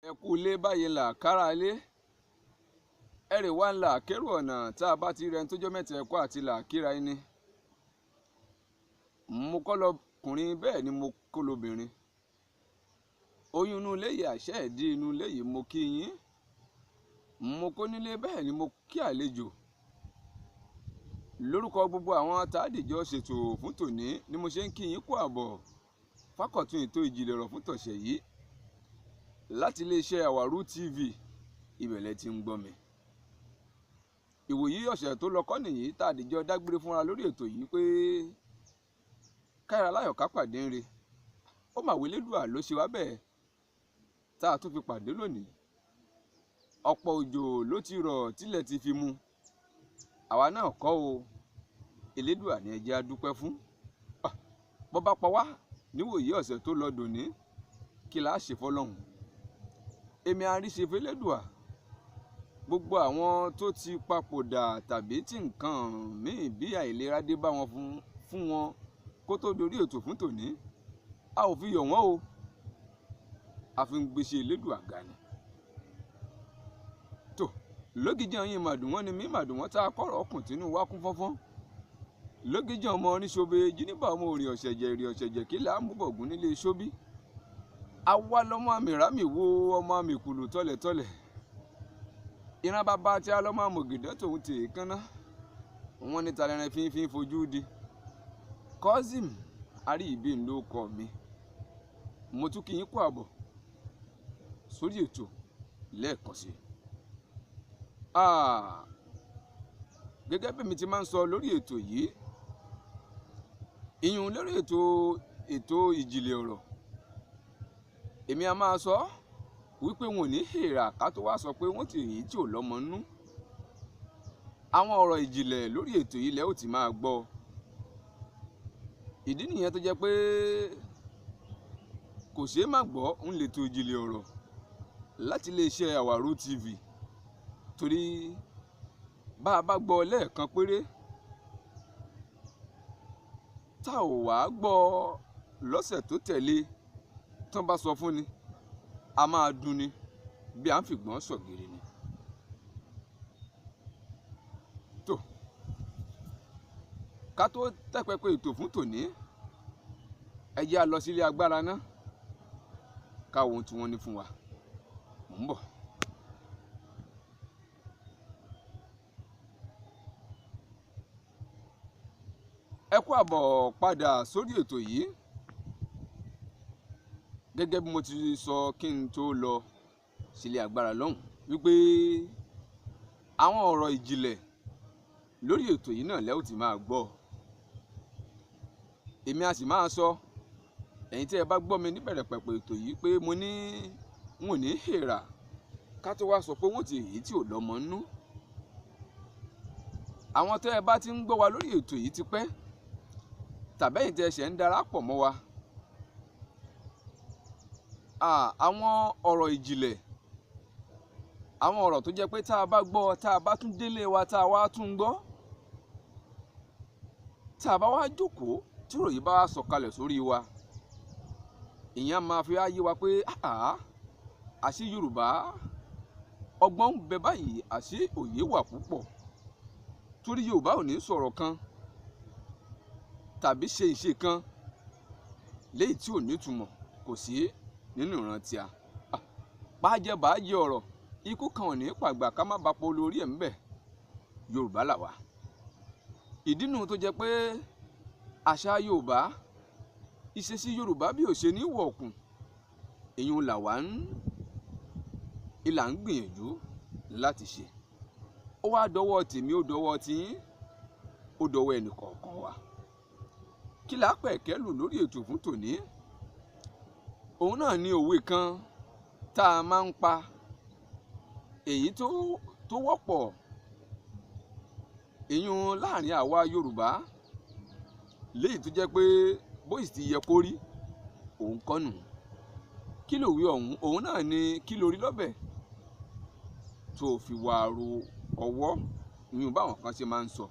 ẹ kú ilé báyìí là kára ilé ẹrè wá ń là kérò ọ̀nà tá a bá ti rẹni tó jọ́ mẹ́ta ẹ̀kọ́ àti là kíra ẹni. Mo kọ́ lọkùnrin bẹ́ẹ̀ ni mo kó lobìnrin. Oyún inú ilé yìí àṣẹ ẹ̀dí inú ilé yìí mo kí yín. Mo kó nílé bẹ́ẹ̀ ni mo kí àlejò. Lórúkọ gbogbo àwọn tàdíjọ́ ṣètò fún tòní ni mo ṣe ń kí yín kú àbọ̀ fákọ̀tún ètò ìjìnlẹ̀ ọ̀rọ̀ fún tọ̀sẹ̀ yìí láti iléeṣẹ́ Àwàrú TV ìbẹ̀lẹ̀ tí ń gbọ́ mi. Ìwòyí ọ̀sẹ̀ tó lọ kọ́ nìyí tàdíjọ́ dágbére fúnra lórí ètò yìí pé káyọ̀ láyọ̀ ká pàdé ń re. Ó mà wí lédùà ló ṣe wá bẹ́ẹ̀ tá a tún fi pàdé lónìí. Ọ̀pọ̀ òjò ló ti rọ̀ tílẹ̀ ti fi mu. Àwa náà kọ́ o, Elédùà ni ẹ jẹ́ a dúpẹ́ fún. Bọ́ bá pa wá níwòyí ọ̀sẹ̀ tó lọ dòní kí la ṣe fọlọ́hun. Èmi àríṣe f'Elédùà gbogbo àwọn tó ti papòdà tàbí tí nǹkan míì bí àìlera dé bá wọn fún wọn kó tó dorí ètò fún tòní. A ò fi yọ̀ wọ́n o, a fi ń gbéṣẹ́ Elédùà ga ni. Tó lógìjì ọyìn màdùn wọn ni mí màdùn wọn tá a kọ̀rọ̀ ọkùn tínú wá kún fọ́nfọ́n. Lógìjì ọmọ oníṣobe jíníbà ọmọ òrìn ọ̀ṣẹ̀jẹ̀ kí là á mú bọ̀gún nílé ṣóbí. Àwa lọmọ àmì rámì wo ọmọ àmì kùlù tọ́lẹ̀tọ́lẹ̀. Ìran bàbá tí a lọ́mọ àmọ̀gìdẹ́ tòun tè é kánná. Wọ́n ní talẹ́rẹ́ fínfín fojú di. Kọ́sìm Àríyìbí ló kọ mi. Mo tún kí yín kú àbọ̀ sórí ètò lẹ́ẹ̀kan sí. Gẹ́gẹ́ bí mi ti máa ń sọ lórí ètò yìí, ìyún lórí ètò ìjìnlẹ̀ ọ̀rọ̀, èmi a máa sọ wípé wọn ò ní hèèrà ká tó wá sọ pé wọ́n ti èyí tí ò lọ́mọ nú. Àwọn ọ̀rọ̀ ìjìnlẹ̀ lórí ètò yìí lẹ́ ò ti máa gbọ́. Ìdí nìyẹn tó jẹ́ pé kò ṣeé má gbọ́ ń lè tó ìjìnlẹ̀ ọ̀rọ̀ láti iléeṣẹ́ Àwàrú TV, torí bá a bá gbọ́ lẹ́ẹ̀kan péré tá ò wá gbọ́ lọ́sẹ̀ tó tẹ̀lé tán bá sọ fún ni a máa dùn ni bí à ń fìgbọ́n sọ̀gìrì ni. Tó ká tó tẹ́pẹ́pẹ́ ètò fún tòní, ẹ jẹ́ a lọ sílé agbára náà ká wo ohun tí wọ́n ní fún wa. Mò ń bọ̀. Ẹ kú àbọ̀ padà sórí ètò yìí. Gẹ́gẹ́ bí mo ti sọ kí n tó lọ sílé agbára lọ́hùn wípé àwọn ọ̀rọ̀ ìjìnlẹ̀ lórí ètò yìí náà lẹ́ ò ti máa gbọ́. Èmi a sì máa sọ, ẹ̀yin tí ẹ bá gbọ́ mi níbẹ̀rẹ̀ pẹ̀pẹ̀ ètò yìí pé mo ní wọn ò ní hèèrà ká tó wá sọ pé wọ́n ti èyí tí ò lọ́mọ nú. Àwọn tẹ́ ẹ bá ti ń gbọ́ wa lórí ètò yìí ti pẹ́, tàbẹ́yìn tẹ́ ẹ ṣẹ̀ ń darapọ̀ mọ́ wa. Àwọn ọ̀rọ̀ ìjìnlẹ̀, àwọn ọ̀rọ̀ tó jẹ́ pé tá a bá gbọ́, tá a bá tún délé wa, tá a wá tún gbọ́, tá a bá wá jókòó tí ìròyìn bá wá sọ̀kalẹ̀ sórí wa, ìyẹn máa fi yé wa pé àṣé Yorùbá ọgbọ́n ń bẹ báyìí, àṣé òye wà púpọ̀. Torí Yorùbá ò ní sọ̀rọ̀ kan tàbí ṣe ìṣe kan léyìí tí ò nítumọ̀, kò sí nínú ìran tí a. Bàjẹ́ bàjẹ́ ọ̀rọ̀, ikú kan ò ní pàgbà ká má ba polo orí ẹ̀ ń bẹ̀. Yorùbá là wà. Ìdí nu tó jẹ́ pé àṣà Yorùbá, ìṣesí Yorùbá bí ò ṣe ní wọ̀kùn, èyàn là wá ń gbìyànjú láti ṣe. Ó wá dọwọ́ tèmi, ó dọwọ́ tiyín, ó dọwọ́ ẹnì kọ̀ọ̀kan wa. Kí la pẹ̀kẹ́ lù lórí ètò fún tòní? Òun náà ni òwe kan tá a máa ń pa, èyí tó wọ́pọ̀ èyún láàrin àwa Yorùbá, léyìí tó jẹ́ pé bóyì ti yẹ kó rí òun kọ́ nù. Kí lòwe ọ̀hún? Òun náà ni kí lórí lọ́bẹ̀ tó fi wá ro ọwọ́. Ìyún báwọn kan ṣe máa ń sọ,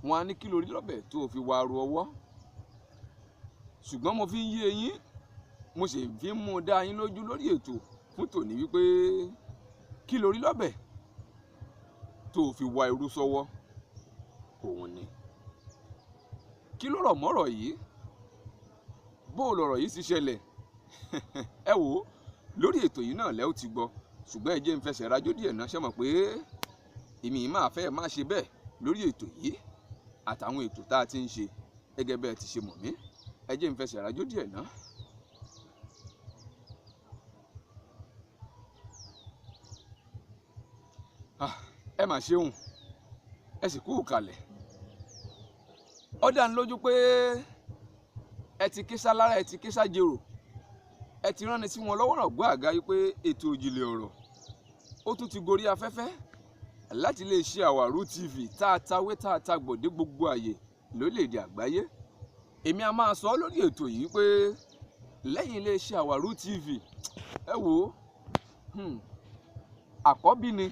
wọn á ní kí lórí lọ́bẹ̀ tó fi wá ro ọwọ́. Ṣùgbọ́n mo fi ń yé yín, mo sì fi ń mú dá yín lójú lórí ètò fún tòní wípé kí lórí lọ́bẹ̀ tó fi wá irú sọ́wọ́ òun ni. Kí ló rọ̀ mọ́rọ̀ yìí? Bó lọ̀rọ̀ yìí sì ṣẹlẹ̀? Ẹ wò ó lórí ètò yìí náà lẹ́ ó ti gbọ́, ṣùgbọ́n ẹ jẹ́ n fẹsẹ̀ rajó díẹ̀ náà, ṣé mọ̀ pé èmi máa fẹ́ máa ṣe bẹ́ẹ̀ lórí ètò yìí àtàwọn ètò tá a ti ń ṣe gẹ́gẹ́ bẹ́ẹ̀ ti ṣe mọ̀ mí. Ẹ jẹ́ n fẹsẹ̀ rajó díẹ̀ náà. Ẹ mà ṣeun, ẹ sì kú kalẹ̀. Ó dá ní lójú pé ẹ ti ké sálára, ẹ ti ké sájèrò, ẹ ti ránni sí wọn lọ́wọ́ rọ̀gbọ́ àga wípé ètò òjìlẹ̀ ọ̀rọ̀ ó tún ti gorí afẹ́fẹ́ láti iléeṣẹ́ Àwàrú TV tá a tawé tá a ta gbòdé gbogbo àyè lórílẹ̀‐èdè àgbáyé. Èmi a máa sọ lórí ètò yìí pé lẹ́yìn iléeṣẹ́ Àwàrú TV, ẹ wò ó, àkọ́bí ni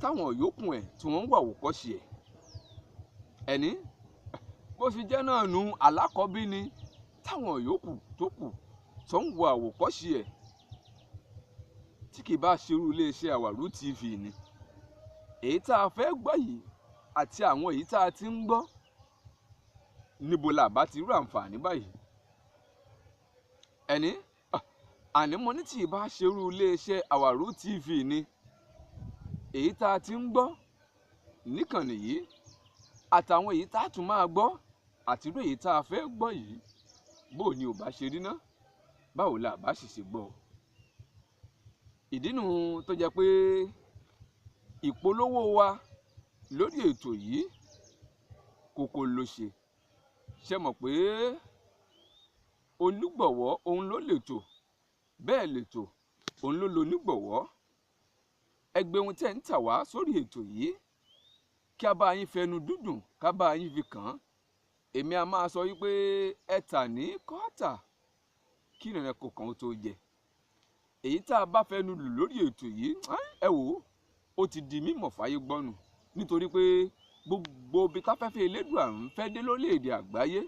táwọn yòókù ẹ̀ tí wọ́n ń wà wòkọ́ṣe ẹ̀. Ẹni bó fi jẹ́ náà nu alákọ̀ọ́bí ni táwọn yòókù tó kù tó ń wo àwòkọ́ṣe ẹ̀. Tí kì bá ṣerú iléeṣẹ́ Àwàrú TV ni èyí tá a fẹ́ gbọ́ yìí àti àwọn èyí tá a ti ń gbọ́, níbo la bá ti rú àǹfààní báyìí? Ẹni àní mo ní tí ì bá ṣerú iléeṣẹ́ Àwàrú TV ni èyí tá a ti ń gbọ́ níkànnì yìí àtàwọn èyí tá a tún máa gbọ́ àti irú èyí tá a fẹ́ gbọ́ yìí, bó ni ò bá ṣe rí ná, báwo la bá sì ṣe gbọ́? Ìdí nu tó jẹ́ pé ìpolówó wa lórí ètò yìí kòkò ló ṣe mọ̀ pé onígbọ̀wọ́ òun ló lètò, bẹ́ẹ̀ lètò òun ló lonígbọ̀wọ́. Ẹgbẹ́ ohun tẹ́ ń tà wá sórí ètò yìí kí a bá yín fẹnu dúdùn ká bá yín fi kàn án. Èmi a máa sọ wípé ẹ tà ní kọ́tà kí ìrìnrìn kò kàn ó tó jẹ. Èyí tá a bá fẹnu lù lórí ètò yìí, ẹ wò ó ti di mímọ̀ fáyé gbọ́nù, nítorí pé gbogbo ibi táfẹ́fẹ́ Elédùà ń fẹ́ dé lórílẹ̀‐èdè àgbáyé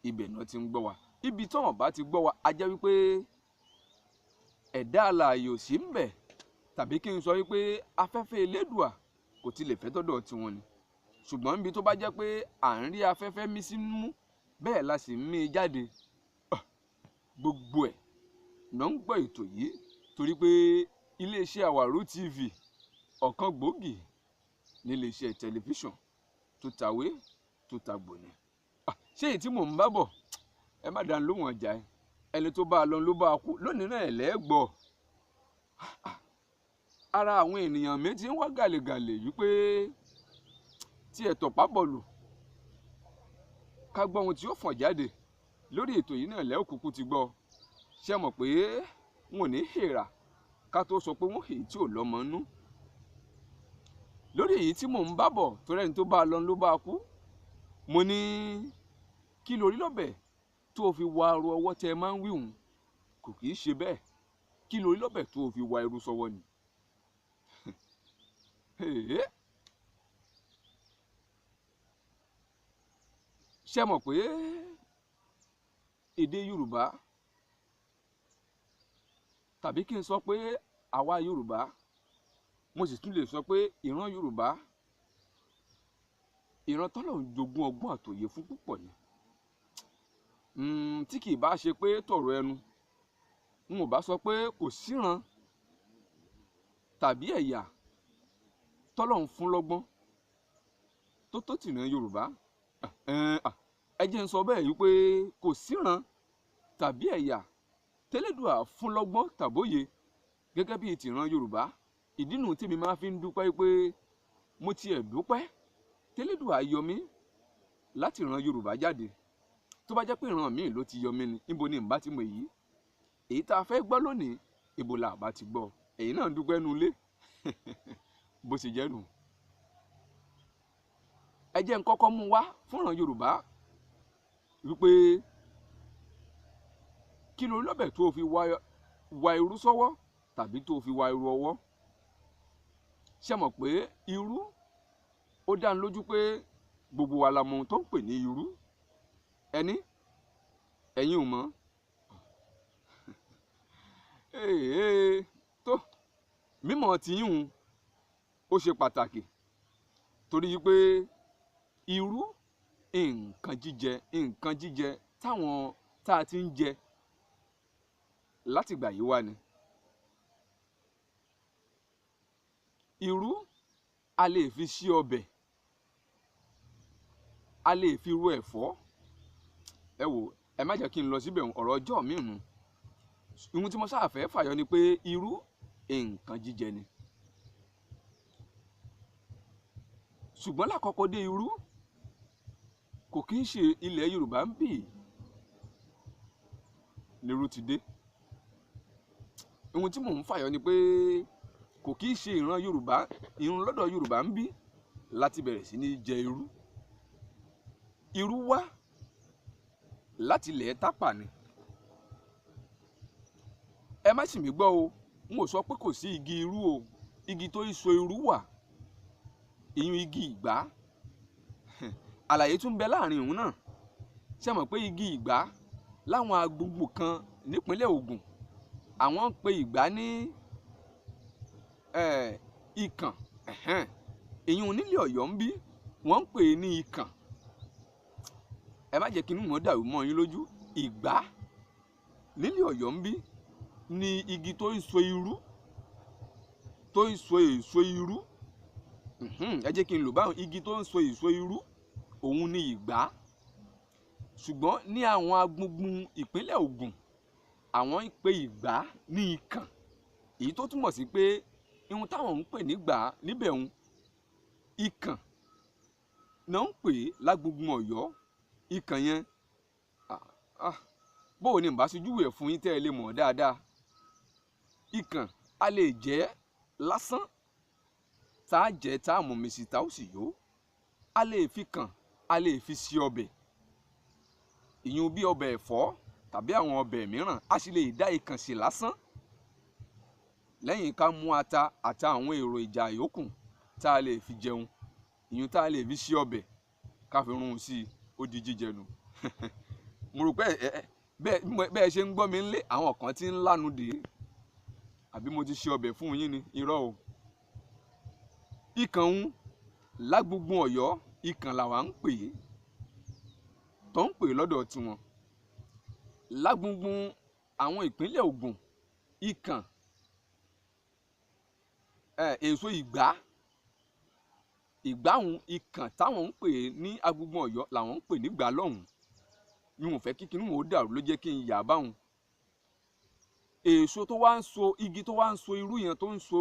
ibẹ̀ náà ti ń gbọ́ wa. Ibi tí wọ́n bá ti gbọ́ wa a jẹ́ wípé ẹ̀dá alààyè ò sí ń bẹ̀, tàbí kí n sọ wípé afẹ́fẹ́ Elédùà kò tilẹ̀ fẹ́ tọ́dọ̀ tiwọn ni. Ṣùgbọ́n níbi tó bá jẹ́ pé à ń rí afẹ́fẹ́ mí sínú bẹ́ẹ̀ la sì ń mí jáde, gbogbo ẹ̀ náà ń gbọ́ ètò yìí, torí pé iléeṣẹ́ Àwàrú TV ọ̀kan gbòógì ní iléeṣẹ́ tẹlifíṣàn tó tàwé tó tàgbò ni. Ṣé èyí tí mò ń bá bọ̀ ẹ má dá lóhùn ọjà ẹ, ẹni tó bá a lọ ló bá a kú, lónìí náà lẹ́gbọ̀ọ́. Ara àwọn ènìyàn mi ti ń wá gàlégàlé wípé tí ẹ tọ̀pá bọ̀lù ká gbọ́ ohun tí ó fọ̀n jáde lórí ètò yìí náà lẹ́ọ̀kúkú ti gbọ́. Ṣé mọ̀ pé wọn ò ní hèrà ká tó sọ pé wọ́n hèyí tí ò lọ́mọ nú. Lórí èyí tí mò ń bá bọ̀ torí ẹni tó bá a lọ ló bá a kú, mo ní kí lórí lọ́bẹ̀ tó fi wa aru ọwọ́ tẹ máa ń wíhùn, kò kì í ṣe bẹ́ẹ̀. Kí lórí lọ́bẹ̀ tó fi wa irú sọ́wọ́ ni. Ṣé mọ̀ pé èdè Yorùbá, tàbí kí n sọ pé àwa Yorùbá, mo sì tún lè sọ pé ìran Yorùbá, ìran t'Ọlọ́run jogún ọgbọ́n àtòyè fún púpọ̀ ni. Tí kì í bá ṣe pé tọ̀rọ̀ ẹnu, n ò bá sọ pé kò síran tàbí ẹ̀yà t'Ọlọ́run fún lọ́gbọ́n tó tìran Yorùbá. Ẹ jẹ́ n sọ bẹ́ẹ̀ wípé kò síran tàbí ẹ̀yà t'Ẹlẹ́dùà fún lọ́gbọ́n tàbóyè gẹ́gẹ́ bí tìran Yorùbá. Ìdí nu tí mi máa fi ń dúpẹ́ pé mo tiẹ̀ dúpẹ́ t'Ẹlẹ́dùà yọ mí láti ìran Yorùbá jáde. Tó bá jẹ́ pé ìran míì ló ti yọ mí ni, níbo ni ǹbá ti mọ̀ èyí? Èyí tá a fẹ́ gbọ́ lónìí, ibo la bá ti gbọ́? Èyí náà ń dúpẹ́ nu ilé bó ṣe jẹ́ nù. Ẹ jẹ́ n kọ́kọ́ mú wá fúnran Yorùbá wípé kí lórí lọ́bẹ̀ tó fi wa irú sọ́wọ́ tàbí tó fi wa irú ọwọ́. Ṣé mọ̀ pé irú, ó dá lójú pé gbogbo wa la mọ ohun tó ń pè ní irú. Ẹni ẹ̀yin ò mọ̀? tó mímọ̀ tìyún ó ṣe pàtàkì torí pé irú nǹkan jíjẹ táwọn tá a ti ń jẹ látìgbà yìí wá ni. Irú a lè fi sí ọbẹ̀, a lè fi ro ẹ̀fọ́. Ẹ wò, ẹ má jẹ́ kí n lọ síbẹ̀, ọ̀rọ̀ ọjọ́ mi nù. Ohun tí mo sáà fẹ́ fàyọ ni pé irú nǹkan jíjẹ ni. Ṣùgbọ́n lákọ̀ọ́kọ́ dé irú kò kí ń ṣe ilẹ̀ Yorùbá ń bì nírú ti dé. Ohun tí mò ń fàyọ ni pé kò kí ń ṣe ìran lọ́dọ̀ Yorùbá ń bí láti bẹ̀rẹ̀ sí ní jẹ irú. Irú wá láti ilẹ̀ Tápà ni. Ẹ má ṣì mí gbọ́ o, n ò sọ pé kò sí igi irú o, igi tó ń so irú wà, ìyún igi ìgbá. Àlàyé tún bẹ láàrin òun náà. Ṣé mọ̀ pé igi ìgbá láwọn agbègbè kan nípínlẹ̀ Ògùn, àwọn ń pe ìgbá ní ikàn, ìyún nílẹ̀ Ọ̀yọ́ ń bí wọ́n ń pè é ní ikàn. Ẹ má jẹ́ kí inú wọn dàrú mọ́ yín lójú. Ìgbá nílẹ̀ Ọ̀yọ́ ń bí ni igi tó ń so irú, tó ń so èso irú. Ẹ jẹ́ kí n lò báwọn, igi tó ń so èso irú òun ni ìgbá. Ṣùgbọ́n ní àwọn agbègbè ìpínlẹ̀ Ògùn, àwọn ń pe ìgbá ní ikàn, èyí tó túmọ̀ sí pé ihun táwọn ń pè nígbà níbẹ̀ òun ikàn náà ń pè lágbègbè Ọ̀yọ́. Ikàn yẹn bóò ni bá ṣojú ẹ̀ fún yín tẹ́ ẹ lè mọ̀ dáadáa. Ikàn a lè jẹ lásán, tá a jẹ tá a mọ̀ mi sí tá ó sì yó. A lè fi kàn, a lè fi sí ọbẹ̀, ìyún bí ọbẹ̀ ẹ̀fọ́ tàbí àwọn ọbẹ̀ mìíràn. A sì lè dá ikàn sí lásán lẹ́yìn ká mú ata àti àwọn èròjà yòókù tá a lè fi jẹun, ìyún tá a lè fi sí ọbẹ̀ ká fi rún sí i, ó di jíjẹ nù. Mo rò pé bẹ́ẹ̀ ṣe ń gbọ́ mi nílé, àwọn kan ti ń lánu dè é, àbí mo ti ṣe ọbẹ̀ fún yín ni? Irọ́ o. Ikàn ń lágbègbè Ọ̀yọ́, ikàn làwa ń pè é, tó ń pè é lọ́dọ̀ tiwọn. Lágbègbè àwọn ìpínlẹ̀ Ògùn, ikàn èso ìgbá ìgbáhùn ikàn táwọn ń pè ní agbègbè Ọ̀yọ́ làwọn ń pè nígbà lọ́hùn. Mi ò fẹ́ kí kinní wọn ó dàrú ló jẹ́ kí n yà báhùn. Èso tó wá ń so, igi tó wá ń so irú yẹn tó ń so